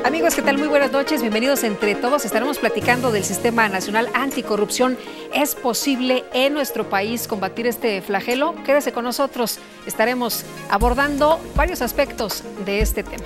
Amigos, ¿qué tal? Muy buenas noches, bienvenidos Entre Todos. Estaremos platicando del Sistema Nacional Anticorrupción. ¿Es posible en nuestro país combatir este flagelo? Quédese con nosotros, estaremos abordando varios aspectos de este tema.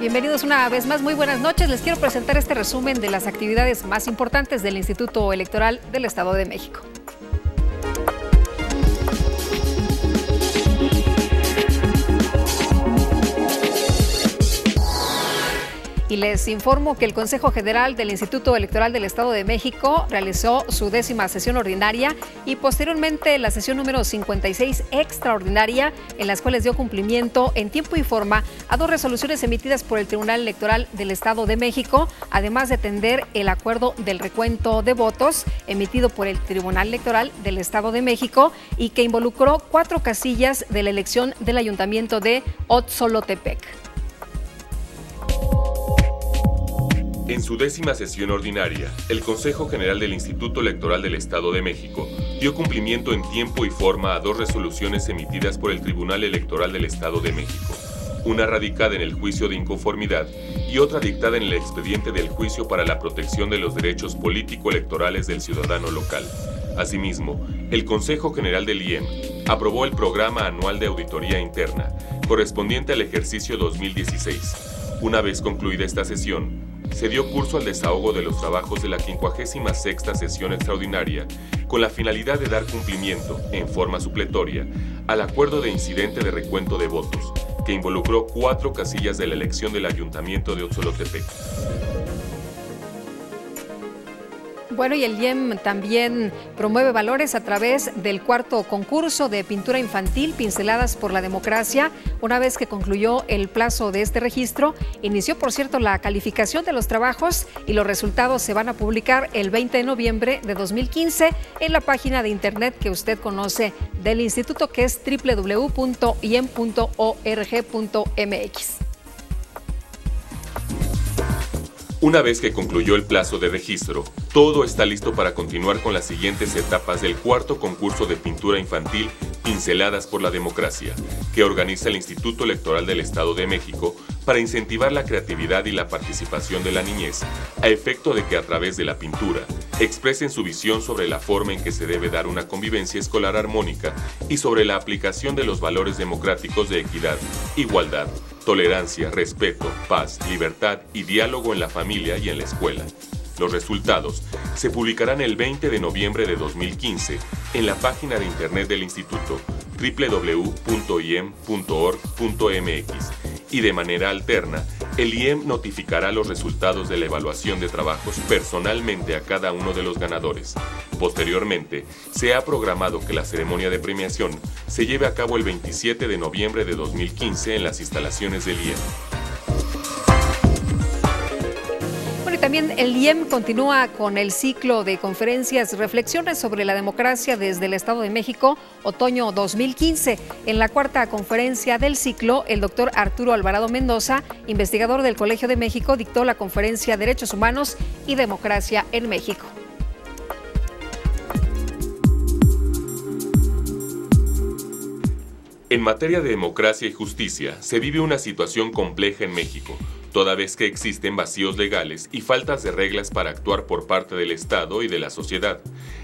Bienvenidos una vez más, muy buenas noches. Les quiero presentar este resumen de las actividades más importantes del Instituto Electoral del Estado de México. Y les informo que el Consejo General del Instituto Electoral del Estado de México realizó su 10ª sesión ordinaria y posteriormente la sesión número 56 extraordinaria, en las cuales dio cumplimiento en tiempo y forma a 2 resoluciones emitidas por el Tribunal Electoral del Estado de México, además de atender el acuerdo del recuento de votos emitido por el Tribunal Electoral del Estado de México y que involucró 4 casillas de la elección del Ayuntamiento de Otzolotepec. En su 10ª sesión ordinaria, el Consejo General del Instituto Electoral del Estado de México dio cumplimiento en tiempo y forma a 2 resoluciones emitidas por el Tribunal Electoral del Estado de México, una radicada en el juicio de inconformidad y otra dictada en el expediente del juicio para la protección de los derechos político-electorales del ciudadano local. Asimismo, el Consejo General del IEM aprobó el Programa Anual de Auditoría Interna, correspondiente al ejercicio 2016. Una vez concluida esta sesión, se dio curso al desahogo de los trabajos de la 56ª sesión extraordinaria con la finalidad de dar cumplimiento, en forma supletoria, al acuerdo de incidente de recuento de votos, que involucró 4 casillas de la elección del Ayuntamiento de Otzolotepec. Bueno, y el IEM también promueve valores a través del 4º concurso de pintura infantil Pinceladas por la Democracia. Una vez que concluyó el plazo de este registro, inició, por cierto, la calificación de los trabajos y los resultados se van a publicar el 20 de noviembre de 2015 en la página de internet que usted conoce del instituto, que es www.iem.org.mx. Una vez que concluyó el plazo de registro, todo está listo para continuar con las siguientes etapas del 4º concurso de pintura infantil Pinceladas por la Democracia, que organiza el Instituto Electoral del Estado de México para incentivar la creatividad y la participación de la niñez, a efecto de que a través de la pintura expresen su visión sobre la forma en que se debe dar una convivencia escolar armónica y sobre la aplicación de los valores democráticos de equidad, igualdad, tolerancia, respeto, paz, libertad y diálogo en la familia y en la escuela. Los resultados se publicarán el 20 de noviembre de 2015 en la página de internet del instituto www.iem.org.mx y de manera alterna, el IEM notificará los resultados de la evaluación de trabajos personalmente a cada uno de los ganadores. Posteriormente, se ha programado que la ceremonia de premiación se lleve a cabo el 27 de noviembre de 2015 en las instalaciones del IEM. También el IEM continúa con el ciclo de conferencias Reflexiones sobre la Democracia desde el Estado de México, otoño 2015. En la 4ª conferencia del ciclo, el doctor Arturo Alvarado Mendoza, investigador del Colegio de México, dictó la conferencia Derechos Humanos y Democracia en México. En materia de democracia y justicia, se vive una situación compleja en México, toda vez que existen vacíos legales y faltas de reglas para actuar por parte del Estado y de la sociedad.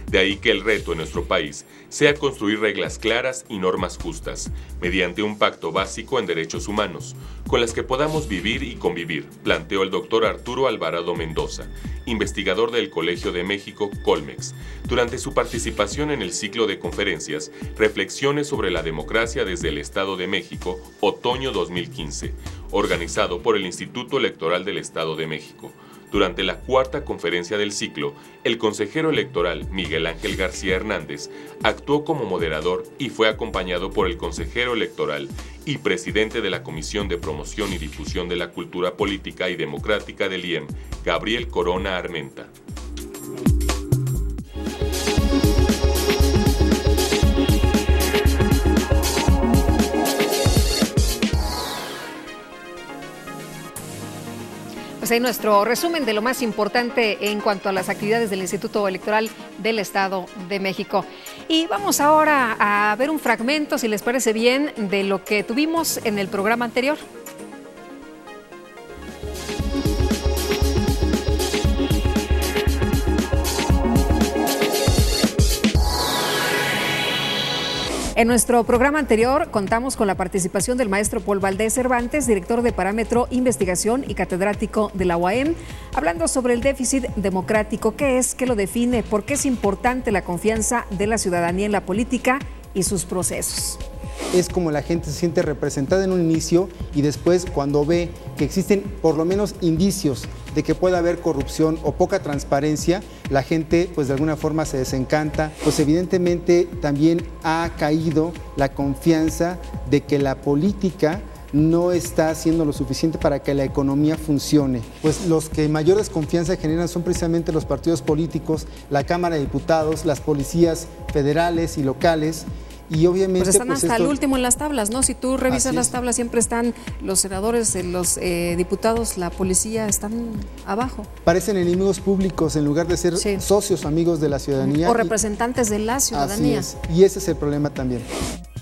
De ahí que el reto en nuestro país sea construir reglas claras y normas justas, mediante un pacto básico en derechos humanos, con las que podamos vivir y convivir, planteó el doctor Arturo Alvarado Mendoza, investigador del Colegio de México, Colmex, durante su participación en el ciclo de conferencias Reflexiones sobre la Democracia desde el Estado de México, otoño 2015, organizado por el Instituto Electoral del Estado de México, Durante la cuarta conferencia del ciclo, el consejero electoral Miguel Ángel García Hernández actuó como moderador y fue acompañado por el consejero electoral y presidente de la Comisión de Promoción y Difusión de la Cultura Política y Democrática del IEM, Gabriel Corona Armenta. Pues ahí nuestro resumen de lo más importante en cuanto a las actividades del Instituto Electoral del Estado de México. Y vamos ahora a ver un fragmento, si les parece bien, de lo que tuvimos en el programa anterior. En nuestro programa anterior contamos con la participación del maestro Paul Valdés Cervantes, director de Parámetro Investigación y catedrático de la UAM, hablando sobre el déficit democrático, qué es, qué lo define, por qué es importante la confianza de la ciudadanía en la política y sus procesos. Es como la gente se siente representada en un inicio y después cuando ve que existen por lo menos indicios de que pueda haber corrupción o poca transparencia, la gente pues de alguna forma se desencanta, pues evidentemente también ha caído la confianza de que la política no está haciendo lo suficiente para que la economía funcione. Pues los que mayor desconfianza generan son precisamente los partidos políticos, la Cámara de Diputados, las policías federales y locales. Y obviamente pues están hasta el último en las tablas, ¿no? Si tú revisas las tablas, siempre están los senadores, los diputados, la policía, están abajo. Parecen enemigos públicos en lugar de ser socios, amigos de la ciudadanía. O representantes de la ciudadanía. Así es. Y ese es el problema también.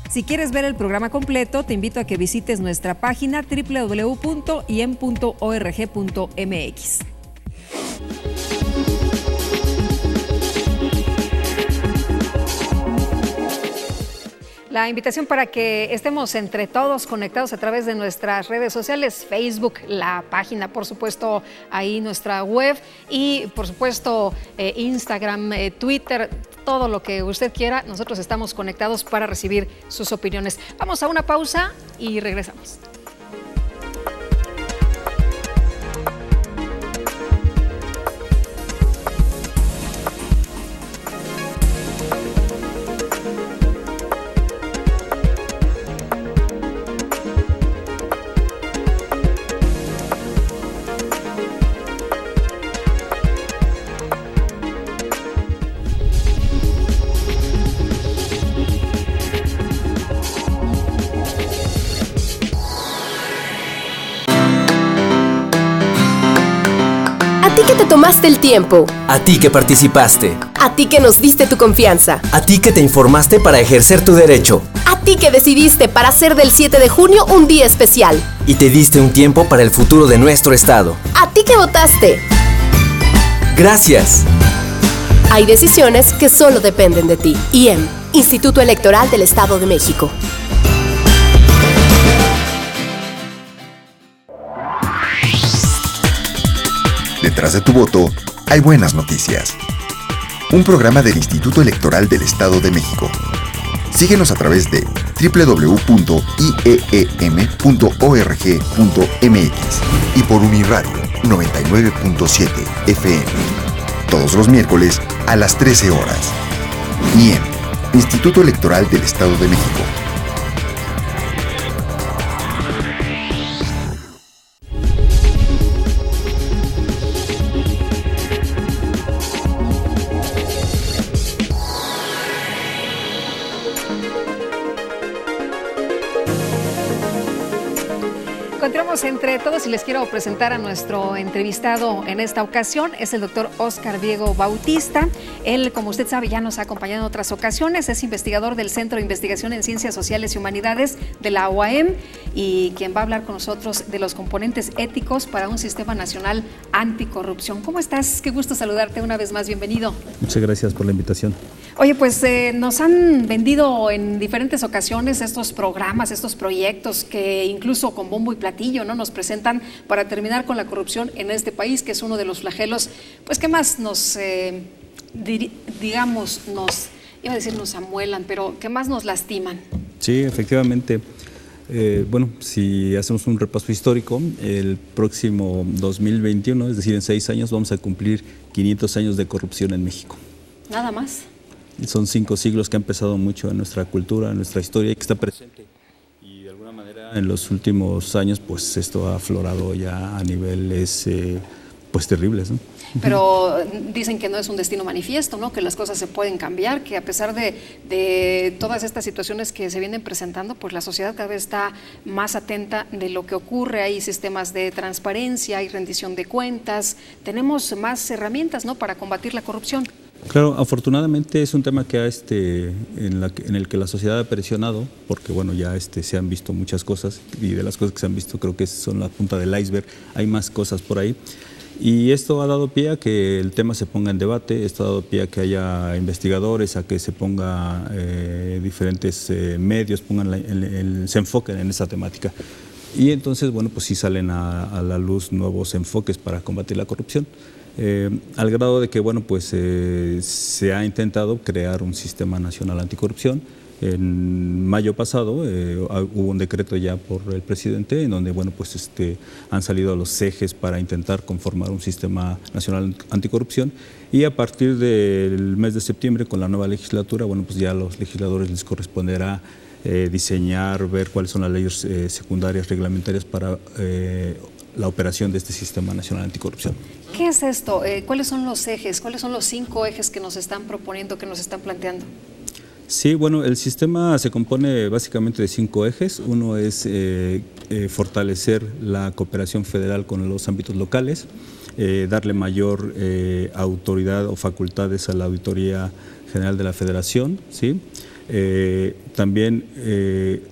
Si quieres ver el programa completo, te invito a que visites nuestra página www.iem.org.mx. La invitación para que estemos entre todos conectados a través de nuestras redes sociales, Facebook, la página, por supuesto, ahí nuestra web y, por supuesto, Instagram, Twitter, todo lo que usted quiera. Nosotros estamos conectados para recibir sus opiniones. Vamos a una pausa y regresamos. A ti que te tomaste el tiempo. A ti que participaste. A ti que nos diste tu confianza. A ti que te informaste para ejercer tu derecho. A ti que decidiste para hacer del 7 de junio un día especial. Y te diste un tiempo para el futuro de nuestro estado. A ti que votaste. Gracias. Hay decisiones que solo dependen de ti. IEM, Instituto Electoral del Estado de México. Detrás de tu voto hay buenas noticias. Un programa del Instituto Electoral del Estado de México. Síguenos a través de www.ieem.org.mx y por Uniradio 99.7 FM. Todos los miércoles a las 13 horas. IEM, Instituto Electoral del Estado de México. Encontramos entre todos y les quiero presentar a nuestro entrevistado en esta ocasión. Es el doctor Óscar Diego Bautista. Él, como usted sabe, ya nos ha acompañado en otras ocasiones. Es investigador del Centro de Investigación en Ciencias Sociales y Humanidades de la UAM y quien va a hablar con nosotros de los componentes éticos para un sistema nacional anticorrupción. ¿Cómo estás? Qué gusto saludarte una vez más. Bienvenido. Muchas gracias por la invitación. Oye, pues nos han vendido en diferentes ocasiones estos programas, estos proyectos que incluso con bombo y platillo, ¿no?, nos presentan para terminar con la corrupción en este país, que es uno de los flagelos, pues que más nos, nos amuelan, pero que más nos lastiman. Sí, efectivamente. Bueno, si hacemos un repaso histórico, el próximo 2021, es decir, en 6 años, vamos a cumplir 500 años de corrupción en México. Nada más. Son 5 siglos que han pesado mucho en nuestra cultura, en nuestra historia y que está presente. Y de alguna manera en los últimos años, pues esto ha aflorado ya a niveles pues terribles, ¿no? Pero dicen que no es un destino manifiesto, ¿no? Que las cosas se pueden cambiar, que a pesar de todas estas situaciones que se vienen presentando, pues la sociedad cada vez está más atenta de lo que ocurre. Hay sistemas de transparencia, hay rendición de cuentas, tenemos más herramientas, ¿no?, para combatir la corrupción. Claro, afortunadamente es un tema que en el que la sociedad ha presionado, porque bueno, ya se han visto muchas cosas, y de las cosas que se han visto creo que son la punta del iceberg, hay más cosas por ahí. Y esto ha dado pie a que el tema se ponga en debate, esto ha dado pie a que haya investigadores, a que se ponga diferentes medios, se enfoquen en esa temática. Y entonces, bueno, pues sí salen a la luz nuevos enfoques para combatir la corrupción. Al grado de que, bueno, pues se ha intentado crear un sistema nacional anticorrupción. En mayo pasado hubo un decreto ya por el presidente en donde, bueno, pues han salido los ejes para intentar conformar un sistema nacional anticorrupción, y a partir del mes de septiembre, con la nueva legislatura, bueno, pues ya a los legisladores les corresponderá diseñar, ver cuáles son las leyes secundarias reglamentarias para la operación de este Sistema Nacional Anticorrupción. ¿Qué es esto? ¿Cuáles son los ejes? ¿Cuáles son los 5 ejes que nos están proponiendo, que nos están planteando? Sí, bueno, el sistema se compone básicamente de 5 ejes. Uno es fortalecer la cooperación federal con los ámbitos locales, darle mayor autoridad o facultades a la Auditoría General de la Federación, ¿sí? También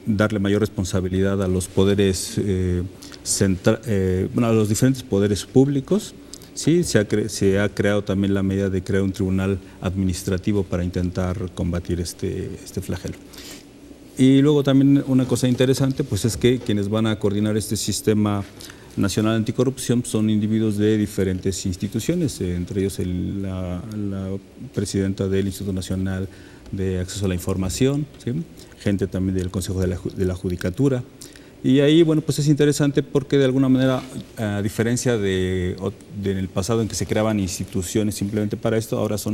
darle mayor responsabilidad a los poderes a los diferentes poderes públicos. Sí, se ha creado también la medida de crear un tribunal administrativo para intentar combatir este flagelo. Y luego también una cosa interesante, pues es que quienes van a coordinar este sistema nacional anticorrupción son individuos de diferentes instituciones, entre ellos la presidenta del Instituto Nacional de Acceso a la Información, ¿sí? Gente también del Consejo de la Judicatura. Y ahí, bueno, pues es interesante porque de alguna manera, a diferencia en el pasado en que se creaban instituciones simplemente para esto, ahora es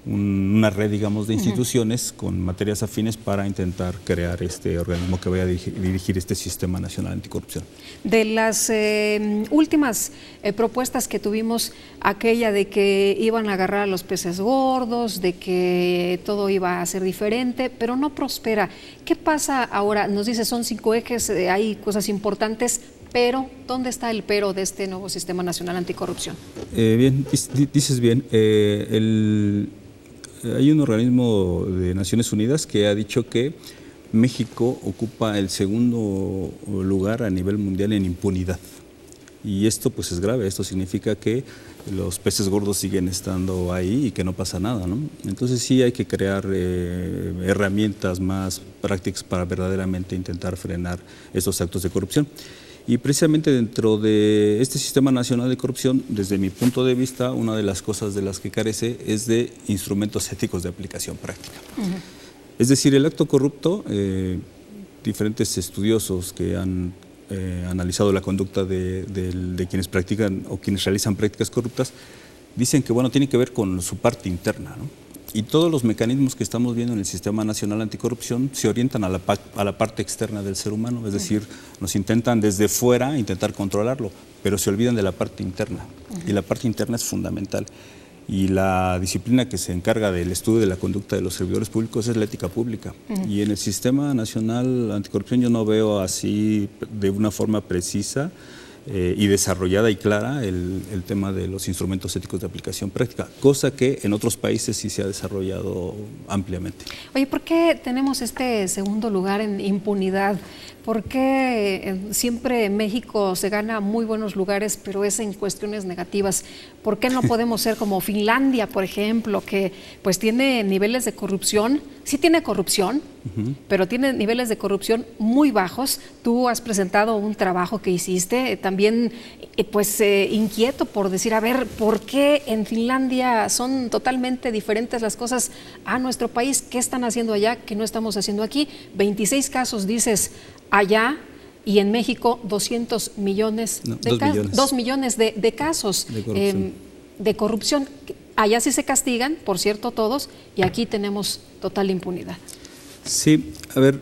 una red, digamos, de instituciones con materias afines para intentar crear este organismo que vaya a dirigir este Sistema Nacional Anticorrupción. De las últimas propuestas que tuvimos, aquella de que iban a agarrar a los peces gordos, de que todo iba a ser diferente, pero no prospera. ¿Qué pasa ahora? Nos dice, son 5 ejes, hay cosas importantes, pero ¿dónde está el pero de este nuevo Sistema Nacional Anticorrupción? Bien, dices bien. Hay un organismo de Naciones Unidas que ha dicho que México ocupa el 2º lugar a nivel mundial en impunidad. Y esto pues es grave, esto significa que los peces gordos siguen estando ahí y que no pasa nada, ¿no? Entonces sí hay que crear herramientas más prácticas para verdaderamente intentar frenar estos actos de corrupción. Y precisamente dentro de este Sistema Nacional de Corrupción, desde mi punto de vista, una de las cosas de las que carece es de instrumentos éticos de aplicación práctica. Es decir, el acto corrupto, diferentes estudiosos que han analizado la conducta de quienes practican o quienes realizan prácticas corruptas, dicen que, bueno, tiene que ver con su parte interna, ¿no? Y todos los mecanismos que estamos viendo en el Sistema Nacional Anticorrupción se orientan a la parte externa del ser humano, es decir, nos intentan desde fuera intentar controlarlo, pero se olvidan de la parte interna, y la parte interna es fundamental. Y la disciplina que se encarga del estudio de la conducta de los servidores públicos es la ética pública. Y en el Sistema Nacional Anticorrupción yo no veo así de una forma precisa y desarrollada y clara el tema de los instrumentos éticos de aplicación práctica, cosa que en otros países sí se ha desarrollado ampliamente. Oye, ¿por qué tenemos este 2º lugar en impunidad? ¿Por qué siempre en México se gana muy buenos lugares, pero es en cuestiones negativas? ¿Por qué no podemos ser como Finlandia, por ejemplo, que pues tiene niveles de corrupción? Sí tiene corrupción, pero tiene niveles de corrupción muy bajos. Tú has presentado un trabajo que hiciste, también pues inquieto por decir, a ver, ¿por qué en Finlandia son totalmente diferentes las cosas a nuestro país? ¿Qué están haciendo allá que no estamos haciendo aquí? 26 casos, dices, allá, y en México 200 millones de casos, 2 millones de casos de corrupción. Allá sí se castigan, por cierto, todos, y aquí tenemos total impunidad. Sí, a ver,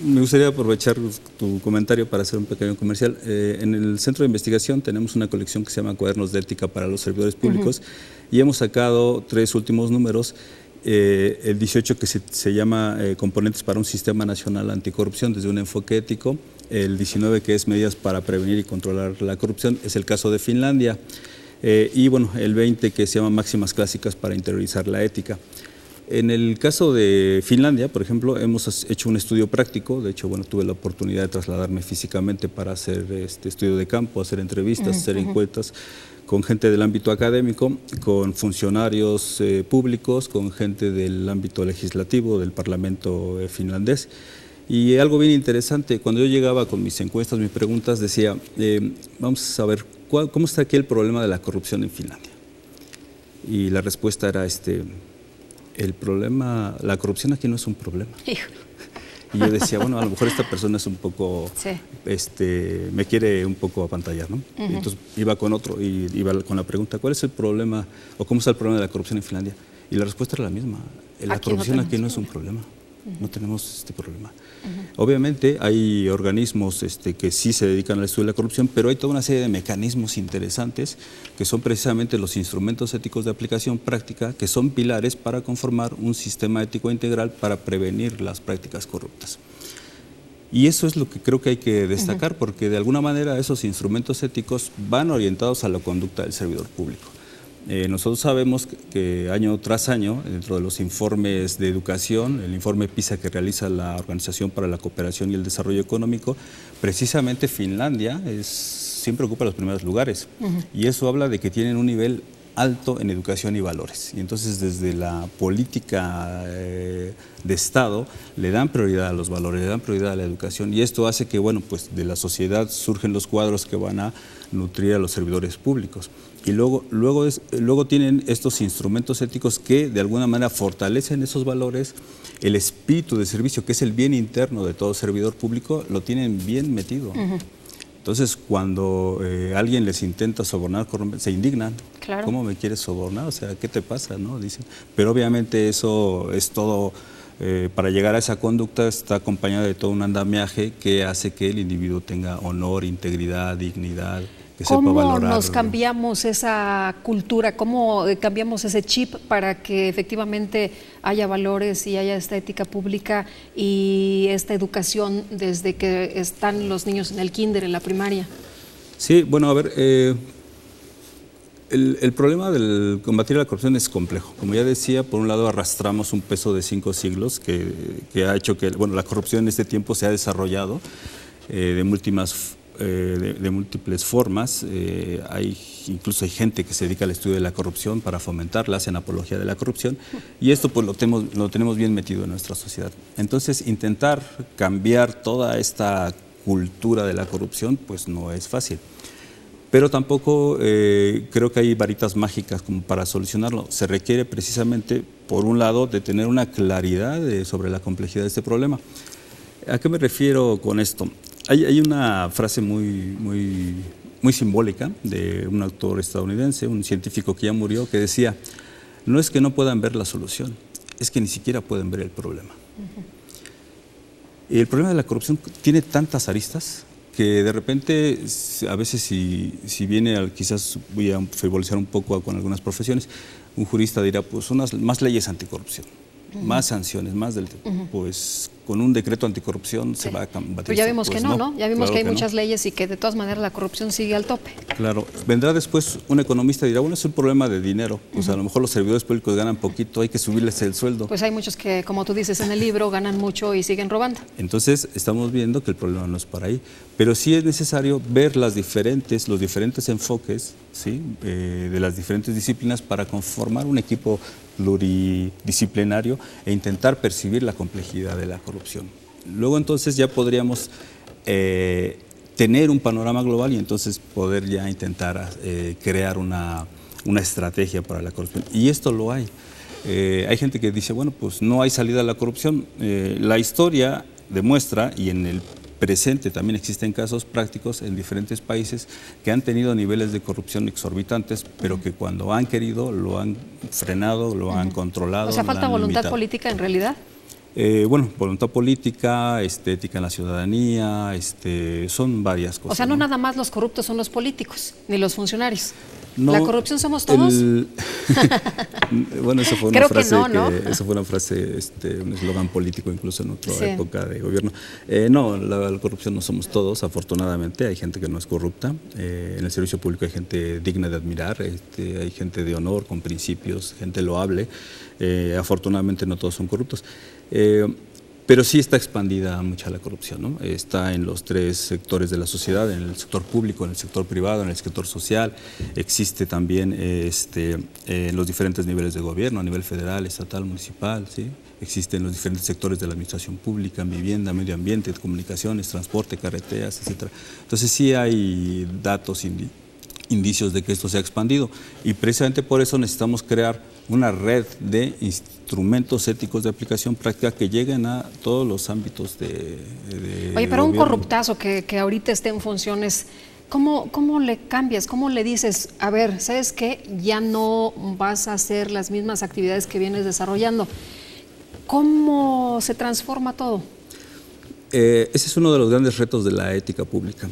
me gustaría aprovechar tu comentario para hacer un pequeño comercial. En el Centro de Investigación tenemos una colección que se llama Cuadernos de Ética para los Servidores Públicos y hemos sacado 3 últimos números. El 18 que se llama Componentes para un Sistema Nacional Anticorrupción desde un enfoque ético. El 19 que es Medidas para Prevenir y Controlar la Corrupción, es el caso de Finlandia. Y bueno, el 20 que se llama Máximas Clásicas para Interiorizar la Ética. En el caso de Finlandia, por ejemplo, hemos hecho un estudio práctico. De hecho, bueno, tuve la oportunidad de trasladarme físicamente para hacer este estudio de campo, hacer entrevistas, hacer encuestas con gente del ámbito académico, con funcionarios públicos, con gente del ámbito legislativo, del Parlamento finlandés. Y algo bien interesante, cuando yo llegaba con mis encuestas, mis preguntas, decía, vamos a ver, ¿cómo está aquí el problema de la corrupción en Finlandia? Y la respuesta era, el problema, la corrupción aquí no es un problema. Y yo decía, bueno, a lo mejor esta persona es un poco, me quiere un poco apantallar, ¿no? Y entonces iba con otro y iba con la pregunta, ¿cuál es el problema o cómo está el problema de la corrupción en Finlandia? Y la respuesta era la misma, la corrupción aquí no es un problema. No tenemos este problema. Obviamente hay organismos que sí se dedican al estudio de la corrupción, pero hay toda una serie de mecanismos interesantes que son precisamente los instrumentos éticos de aplicación práctica, que son pilares para conformar un sistema ético integral para prevenir las prácticas corruptas. Y eso es lo que creo que hay que destacar, porque de alguna manera esos instrumentos éticos van orientados a la conducta del servidor público. Nosotros sabemos que año tras año, dentro de los informes de educación, el informe PISA que realiza la Organización para la Cooperación y el Desarrollo Económico, precisamente Finlandia siempre ocupa los primeros lugares. Y eso habla de que tienen un nivel alto en educación y valores. Y entonces desde la política de Estado le dan prioridad a los valores, le dan prioridad a la educación. Y esto hace que, bueno, pues de la sociedad surgen los cuadros que van a nutrir a los servidores públicos. Y luego tienen estos instrumentos éticos que de alguna manera fortalecen esos valores, el espíritu de servicio, que es el bien interno de todo servidor público, lo tienen bien metido. Entonces, cuando alguien les intenta sobornar, se indignan. Claro. ¿Cómo me quieres sobornar? O sea, ¿qué te pasa? ¿No? Dicen. Pero obviamente eso es todo, para llegar a esa conducta está acompañado de todo un andamiaje que hace que el individuo tenga honor, integridad, dignidad. ¿Cómo nos cambiamos esa cultura? ¿Cómo cambiamos ese chip para que efectivamente haya valores y haya esta ética pública y esta educación desde que están los niños en el kinder, en la primaria? Sí, bueno, a ver, el problema del combatir la corrupción es complejo. Como ya decía, por un lado arrastramos un peso de 5 siglos que ha hecho que, bueno, la corrupción en este tiempo se ha desarrollado de múltiples formas. Incluso hay gente que se dedica al estudio de la corrupción para fomentarla, hacen apología de la corrupción, y esto pues lo tenemos bien metido en nuestra sociedad. Entonces, intentar cambiar toda esta cultura de la corrupción pues no es fácil, pero tampoco creo que hay varitas mágicas como para solucionarlo. Se requiere precisamente, por un lado, de tener una claridad sobre la complejidad de este problema. ¿A qué me refiero con esto? Hay una frase muy simbólica de un autor estadounidense, un científico que ya murió, que decía, no es que no puedan ver la solución, es que ni siquiera pueden ver el problema. Y el problema de la corrupción tiene tantas aristas que de repente, a veces si viene, quizás voy a frivolizar un poco con algunas profesiones, un jurista dirá, pues unas más leyes anticorrupción. más sanciones, más del... Pues con un decreto anticorrupción se va a combatir. Pero ya vimos pues que no, ya vimos claro que hay muchas leyes y que de todas maneras la corrupción sigue al tope. Claro, vendrá después un economista y dirá, bueno, es un problema de dinero, o sea, a lo mejor los servidores públicos ganan poquito, hay que subirles el sueldo. Pues hay muchos que, como tú dices en el libro, ganan mucho y siguen robando. Entonces, estamos viendo que el problema no es para ahí, pero sí es necesario ver los diferentes enfoques, ¿sí? De las diferentes disciplinas para conformar un equipo pluridisciplinario e intentar percibir la complejidad de la corrupción. Luego entonces ya podríamos tener un panorama global y entonces poder ya intentar crear una estrategia para la corrupción. Y esto lo hay. Hay gente que dice, bueno, pues no hay salida a la corrupción. La historia demuestra, y en el presente también existen casos prácticos en diferentes países que han tenido niveles de corrupción exorbitantes, pero que cuando han querido lo han frenado, lo han controlado. O sea, falta voluntad política en realidad. Bueno, voluntad política, ética en la ciudadanía, son varias cosas. O sea, no nada más los corruptos son los políticos, ni los funcionarios. No, ¿La corrupción somos todos? Bueno, eso fue una Creo frase, que no, ¿no? Eso fue una frase, un eslogan político incluso en otra época de gobierno. No, la corrupción no somos todos, afortunadamente. Hay gente que no es corrupta. En el servicio público hay gente digna de admirar, hay gente de honor, con principios, gente loable. Afortunadamente no todos son corruptos. Pero sí está expandida mucha la corrupción, ¿no? Está en los tres sectores de la sociedad, en el sector público, en el sector privado, en el sector social. Existe también en los diferentes niveles de gobierno, a nivel federal, estatal, municipal, ¿sí? Existe en los diferentes sectores de la administración pública, en vivienda, medio ambiente, comunicaciones, transporte, carreteras, etc. Entonces sí hay datos, indicios de que esto se ha expandido y precisamente por eso necesitamos crear una red de instrumentos éticos de aplicación práctica que lleguen a todos los ámbitos de Oye, pero gobierno. Un corruptazo que ahorita esté en funciones, ¿cómo le cambias? ¿Cómo le dices, a ver, ¿sabes qué? Ya no vas a hacer las mismas actividades que vienes desarrollando. ¿Cómo se transforma todo? Ese es uno de los grandes retos de la ética pública.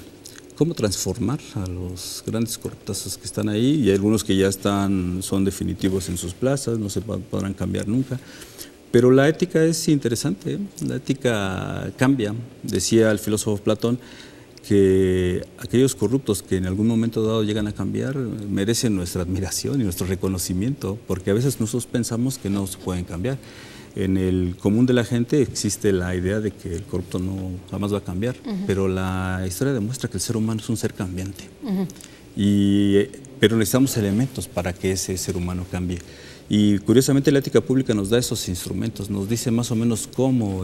¿Cómo transformar a los grandes corruptazos que están ahí? Y hay algunos que ya son definitivos en sus plazas, no se podrán cambiar nunca. Pero la ética es interesante, ¿eh? La ética cambia. Decía el filósofo Platón que aquellos corruptos que en algún momento dado llegan a cambiar merecen nuestra admiración y nuestro reconocimiento, porque a veces nosotros pensamos que no se pueden cambiar. En el común de la gente existe la idea de que el corrupto no jamás va a cambiar, pero la historia demuestra que el ser humano es un ser cambiante. Pero necesitamos elementos para que ese ser humano cambie. Y curiosamente la ética pública nos da esos instrumentos, nos dice más o menos cómo,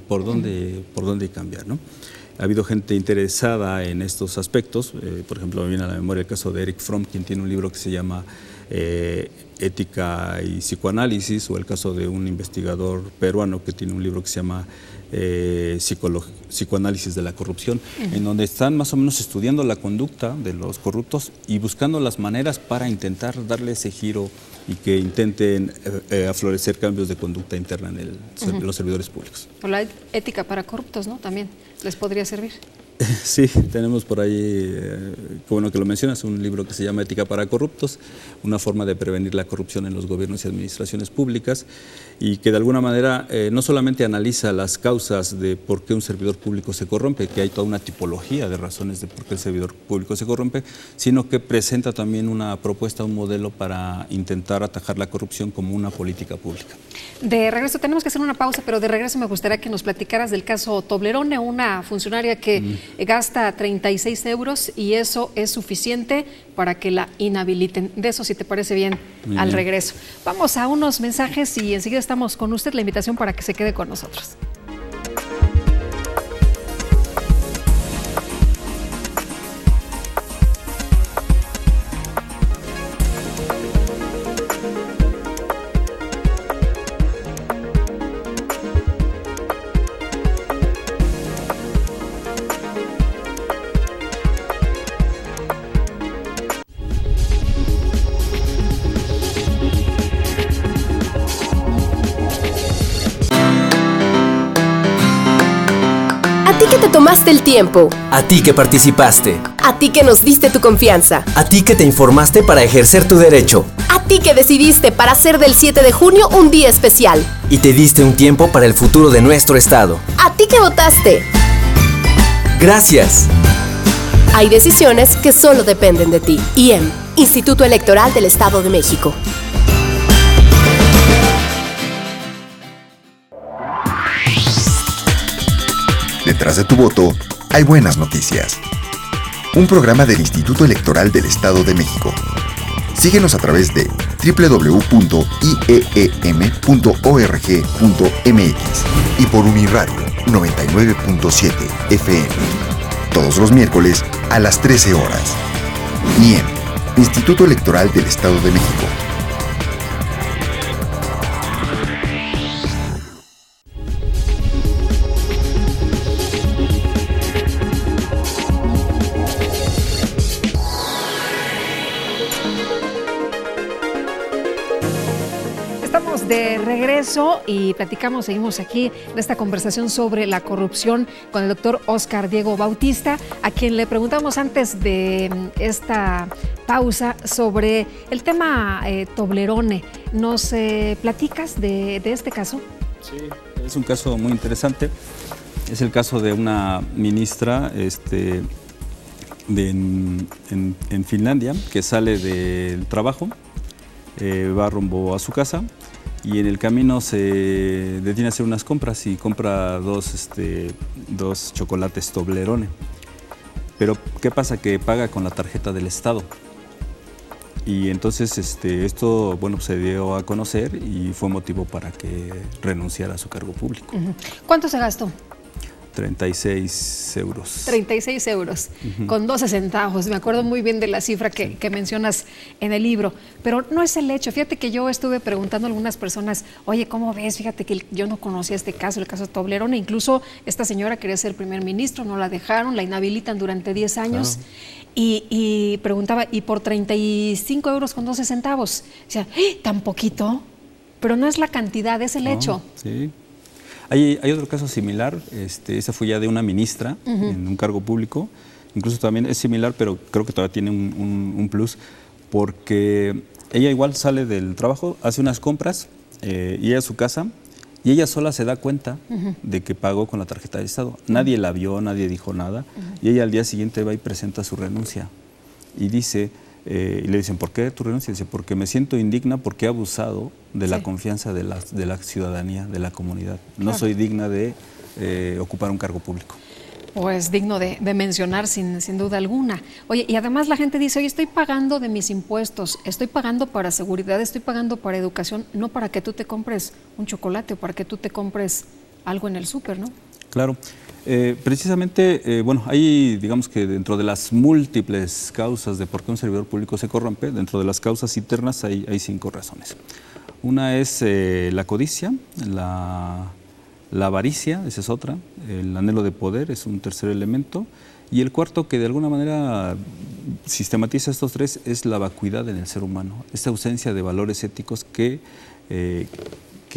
por dónde cambiar, ¿no? Ha habido gente interesada en estos aspectos, por ejemplo, me viene a la memoria el caso de Eric Fromm, quien tiene un libro que se llama Ética y Psicoanálisis, o el caso de un investigador peruano que tiene un libro que se llama Psicoanálisis de la corrupción, en donde están más o menos estudiando la conducta de los corruptos y buscando las maneras para intentar darle ese giro y que intenten aflorecer cambios de conducta interna en los servidores públicos. O la ética para corruptos, ¿no? También les podría servir. Sí, tenemos por ahí, qué bueno que lo mencionas, un libro que se llama Ética para corruptos, una forma de prevenir la corrupción en los gobiernos y administraciones públicas, y que de alguna manera no solamente analiza las causas de por qué un servidor público se corrompe, que hay toda una tipología de razones de por qué el servidor público se corrompe, sino que presenta también una propuesta, un modelo para intentar atajar la corrupción como una política pública. De regreso, tenemos que hacer una pausa, pero de regreso me gustaría que nos platicaras del caso Toblerone, una funcionaria que gasta 36 euros y eso es suficiente para que la inhabiliten. De eso, si te parece bien, al regreso. Vamos a unos mensajes y enseguida estamos con usted. La invitación para que se quede con nosotros. Tomaste el tiempo. A ti que participaste. A ti que nos diste tu confianza. A ti que te informaste para ejercer tu derecho. A ti que decidiste para hacer del 7 de junio un día especial. Y te diste un tiempo para el futuro de nuestro estado. A ti que votaste. Gracias. Hay decisiones que solo dependen de ti. IEM, Instituto Electoral del Estado de México. Detrás de tu voto hay buenas noticias. Un programa del Instituto Electoral del Estado de México. Síguenos a través de www.ieem.org.mx y por Uniradio 99.7 FM. Todos los miércoles a las 13 horas. IEM, Instituto Electoral del Estado de México. De regreso y seguimos aquí en esta conversación sobre la corrupción con el doctor Óscar Diego Bautista, a quien le preguntamos antes de esta pausa sobre el tema Toblerone. ¿Nos platicas de este caso? Sí, es un caso muy interesante. Es el caso de una ministra en Finlandia que sale del trabajo, va rumbo a su casa. Y en el camino se detiene a hacer unas compras y compra dos chocolates Toblerone. Pero ¿qué pasa? Que paga con la tarjeta del Estado. Y entonces esto se dio a conocer y fue motivo para que renunciara a su cargo público. ¿Cuánto se gastó? 36 euros. 36 euros, con 12 centavos. Me acuerdo muy bien de la cifra que mencionas en el libro. Pero no es el hecho. Fíjate que yo estuve preguntando a algunas personas, oye, ¿cómo ves? Fíjate que yo no conocía este caso, el caso de Toblerone. Incluso esta señora quería ser primer ministro, no la dejaron, la inhabilitan durante 10 años. Claro. Y preguntaba, ¿y por 35 euros con 12 centavos? O sea, ¿tan poquito? Pero no es la cantidad, es el hecho. Sí. Hay otro caso similar, esa fue ya de una ministra en un cargo público, incluso también es similar, pero creo que todavía tiene un plus, porque ella igual sale del trabajo, hace unas compras, llega a su casa y ella sola se da cuenta de que pagó con la tarjeta del Estado. Nadie la vio, nadie dijo nada, y ella al día siguiente va y presenta su renuncia y dice... y le dicen, ¿por qué tu renuncia? Dice, porque me siento indigna porque he abusado de la confianza de la ciudadanía, de la comunidad. No soy digna de ocupar un cargo público. Pues digno de mencionar sin duda alguna. Oye, y además la gente dice, oye, estoy pagando de mis impuestos, estoy pagando para seguridad, estoy pagando para educación, no para que tú te compres un chocolate o para que tú te compres algo en el súper, ¿no? Claro. Precisamente, hay, digamos que dentro de las múltiples causas de por qué un servidor público se corrompe, dentro de las causas internas hay 5 razones. Una es la codicia, la avaricia, esa es otra, el anhelo de poder es un tercer elemento, y el cuarto, que de alguna manera sistematiza estos 3, es la vacuidad en el ser humano, esta ausencia de valores éticos que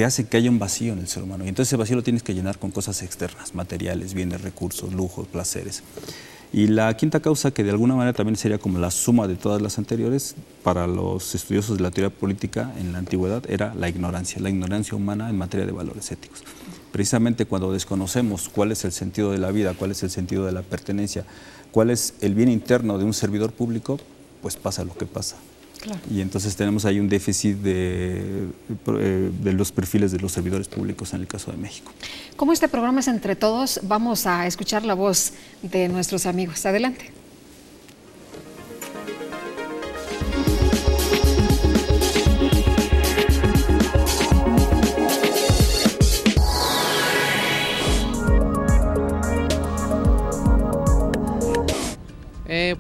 hace que haya un vacío en el ser humano. Y entonces ese vacío lo tienes que llenar con cosas externas, materiales, bienes, recursos, lujos, placeres. Y la quinta causa, que de alguna manera también sería como la suma de todas las anteriores, para los estudiosos de la teoría política en la antigüedad, era la ignorancia humana en materia de valores éticos. Precisamente cuando desconocemos cuál es el sentido de la vida, cuál es el sentido de la pertenencia, cuál es el bien interno de un servidor público, pues pasa lo que pasa. Claro. Y entonces tenemos ahí un déficit de los perfiles de los servidores públicos en el caso de México. Como este programa es entre todos, vamos a escuchar la voz de nuestros amigos. Adelante.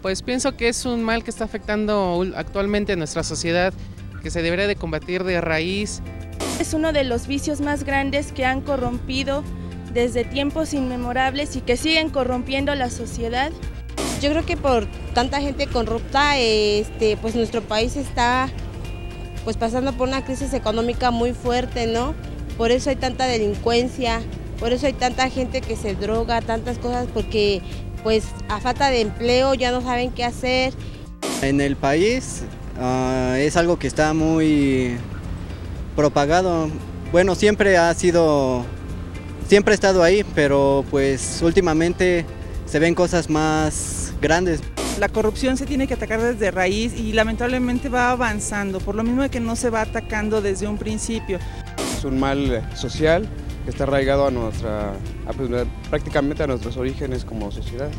Pues pienso que es un mal que está afectando actualmente a nuestra sociedad, que se debería de combatir de raíz. Es uno de los vicios más grandes que han corrompido desde tiempos inmemorables y que siguen corrompiendo la sociedad. Yo creo que por tanta gente corrupta, pues nuestro país está pues pasando por una crisis económica muy fuerte, ¿no? Por eso hay tanta delincuencia, por eso hay tanta gente que se droga, tantas cosas, porque pues a falta de empleo ya no saben qué hacer. En el país es algo que está muy propagado. Bueno, siempre ha estado ahí, pero pues últimamente se ven cosas más grandes. La corrupción se tiene que atacar desde raíz y lamentablemente va avanzando, por lo mismo de que no se va atacando desde un principio. Es un mal social que está arraigado prácticamente a nuestros orígenes como sociedad.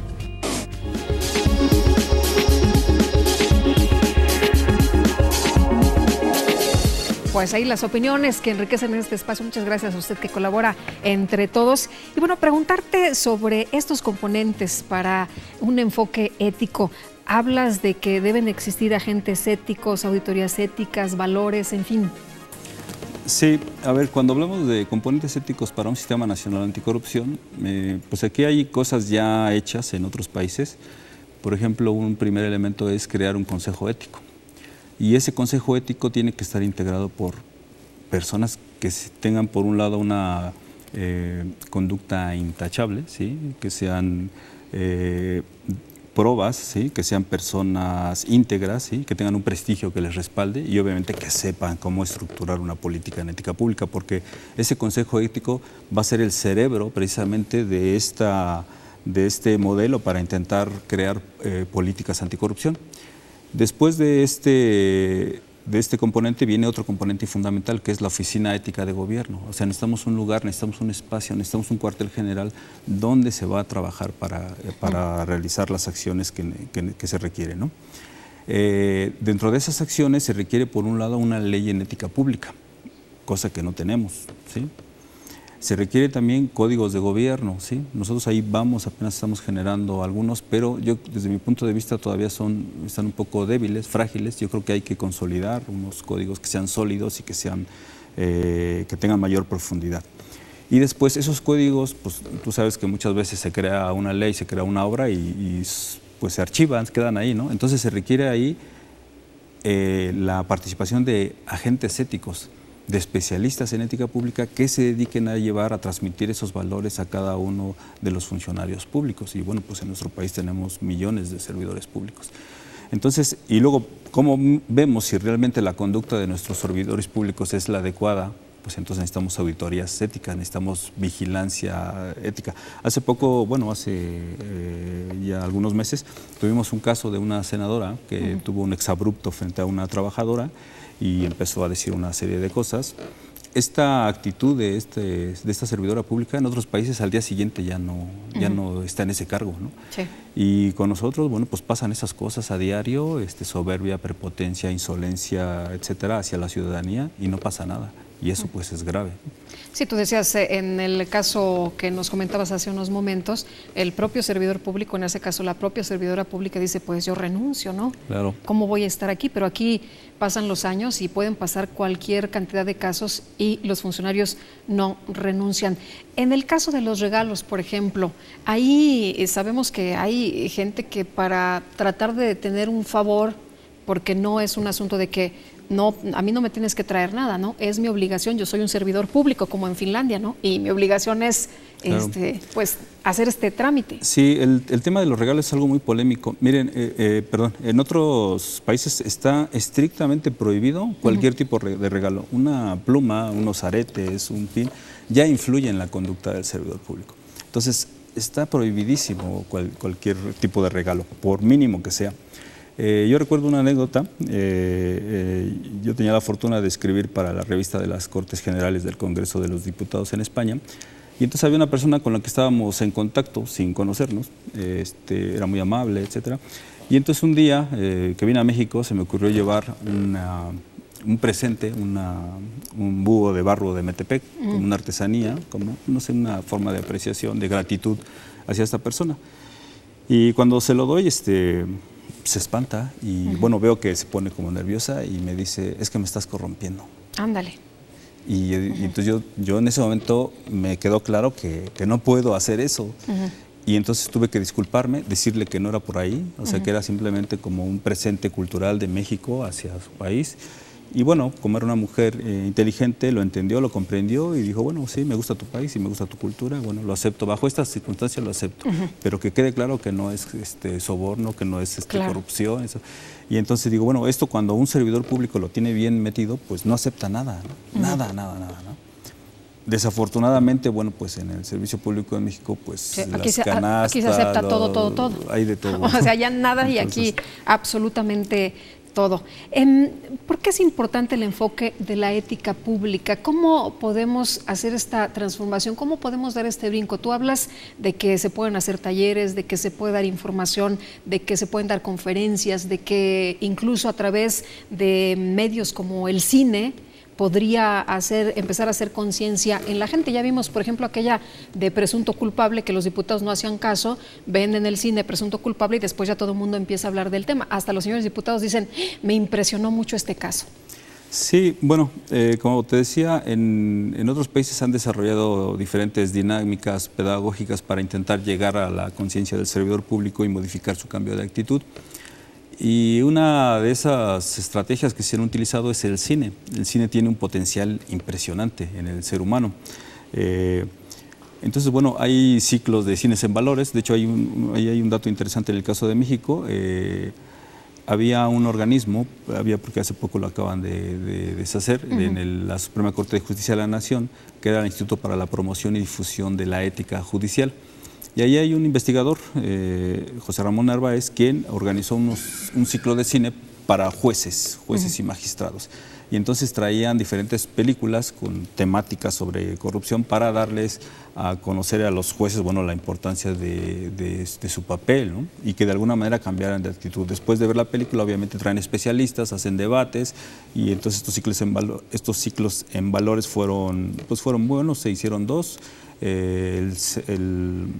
Pues ahí las opiniones que enriquecen este espacio. Muchas gracias a usted que colabora entre todos. Y bueno, preguntarte sobre estos componentes para un enfoque ético. Hablas de que deben existir agentes éticos, auditorías éticas, valores, en fin. Sí, a ver, cuando hablamos de componentes éticos para un sistema nacional anticorrupción, pues aquí hay cosas ya hechas en otros países. Por ejemplo, un primer elemento es crear un consejo ético. Y ese consejo ético tiene que estar integrado por personas que tengan, por un lado, una conducta intachable, ¿sí? Que sean probas, ¿sí? Que sean personas íntegras, ¿sí? Que tengan un prestigio que les respalde y obviamente que sepan cómo estructurar una política en ética pública, porque ese consejo ético va a ser el cerebro precisamente de este modelo para intentar crear políticas anticorrupción. Después de este componente viene otro componente fundamental, que es la oficina ética de gobierno. O sea, necesitamos un lugar, necesitamos un espacio, necesitamos un cuartel general donde se va a trabajar para realizar las acciones que se requieren, ¿no? Dentro de esas acciones se requiere, por un lado, una ley en ética pública, cosa que no tenemos, ¿sí? Se requiere también códigos de gobierno, ¿sí? Nosotros ahí apenas estamos generando algunos, pero yo desde mi punto de vista todavía están un poco débiles, frágiles. Yo creo que hay que consolidar unos códigos que sean sólidos y que tengan mayor profundidad. Y después esos códigos, pues tú sabes que muchas veces se crea una ley, se crea una obra y pues se archivan, quedan ahí, ¿no? Entonces se requiere ahí la participación de agentes éticos, de especialistas en ética pública que se dediquen a transmitir esos valores a cada uno de los funcionarios públicos. Y bueno, pues en nuestro país tenemos millones de servidores públicos. Entonces, y luego, ¿cómo vemos si realmente la conducta de nuestros servidores públicos es la adecuada? Pues entonces necesitamos auditorías éticas, necesitamos vigilancia ética. Hace poco, bueno, hace ya algunos meses, tuvimos un caso de una senadora que tuvo un exabrupto frente a una trabajadora y empezó a decir una serie de cosas. Esta actitud de esta servidora pública en otros países al día siguiente ya no está en ese cargo, ¿no? Sí. Y con nosotros, bueno, pues pasan esas cosas a diario, soberbia, prepotencia, insolencia, etcétera, hacia la ciudadanía y no pasa nada. Y eso pues es grave. Sí, tú decías en el caso que nos comentabas hace unos momentos, el propio servidor público, en ese caso la propia servidora pública dice, pues yo renuncio, ¿no? Claro. ¿Cómo voy a estar aquí? Pero aquí pasan los años y pueden pasar cualquier cantidad de casos y los funcionarios no renuncian. En el caso de los regalos, por ejemplo, ahí sabemos que hay gente que para tratar de tener un favor, porque no es un asunto de que no, a mí no me tienes que traer nada, ¿no? Es mi obligación, yo soy un servidor público como en Finlandia, ¿no? Y mi obligación es claro, pues hacer este trámite. Sí, el tema de los regalos es algo muy polémico. Miren, en otros países está estrictamente prohibido cualquier tipo de regalo. Una pluma, unos aretes, un pin, ya influye en la conducta del servidor público. Entonces, está prohibidísimo cualquier tipo de regalo, por mínimo que sea. Yo recuerdo una anécdota, yo tenía la fortuna de escribir para la revista de las Cortes Generales del Congreso de los Diputados en España, y entonces había una persona con la que estábamos en contacto sin conocernos, era muy amable, etcétera, y entonces un día que vine a México se me ocurrió llevar un presente, un búho de barro de Metepec, como una artesanía, como, no sé, una forma de apreciación, de gratitud hacia esta persona. Y cuando se lo doy, se espanta y bueno, veo que se pone como nerviosa y me dice, es que me estás corrompiendo. Ándale. Y entonces yo en ese momento me quedó claro que no puedo hacer eso. Y entonces tuve que disculparme, decirle que no era por ahí, o sea que era simplemente como un presente cultural de México hacia su país. Y bueno, como era una mujer inteligente, lo entendió, lo comprendió y dijo, bueno, sí, me gusta tu país y me gusta tu cultura, bueno, lo acepto, bajo estas circunstancias lo acepto, pero que quede claro que no es soborno, que no es corrupción. Eso. Y entonces digo, bueno, esto cuando un servidor público lo tiene bien metido, pues no acepta nada, ¿no? Nada, ¿no? Desafortunadamente, bueno, pues en el servicio público de México, pues sí, aquí se acepta todo. Hay de todo. O sea, ya nada. Entonces, y aquí absolutamente todo. ¿Por qué es importante el enfoque de la ética pública? ¿Cómo podemos hacer esta transformación? ¿Cómo podemos dar este brinco? Tú hablas de que se pueden hacer talleres, de que se puede dar información, de que se pueden dar conferencias, de que incluso a través de medios como el cine podría empezar a hacer conciencia en la gente. Ya vimos, por ejemplo, aquella de presunto culpable, que los diputados no hacían caso, ven en el cine presunto culpable y después ya todo el mundo empieza a hablar del tema. Hasta los señores diputados dicen, me impresionó mucho este caso. Sí, bueno, como te decía, en otros países han desarrollado diferentes dinámicas pedagógicas para intentar llegar a la conciencia del servidor público y modificar su cambio de actitud. Y una de esas estrategias que se han utilizado es el cine. El cine tiene un potencial impresionante en el ser humano. Entonces, bueno, hay ciclos de cines en valores. De hecho, hay un dato interesante en el caso de México. Había un organismo, porque hace poco lo acaban de deshacer, en la Suprema Corte de Justicia de la Nación, que era el Instituto para la Promoción y Difusión de la Ética Judicial. Y ahí hay un investigador, José Ramón Narváez, quien organizó un ciclo de cine para jueces y magistrados. Y entonces traían diferentes películas con temáticas sobre corrupción para darles a conocer a los jueces, bueno, la importancia de su papel, ¿no? Y que de alguna manera cambiaran de actitud. Después de ver la película, obviamente traen especialistas, hacen debates, y entonces estos ciclos en valores fueron buenos, se hicieron 2.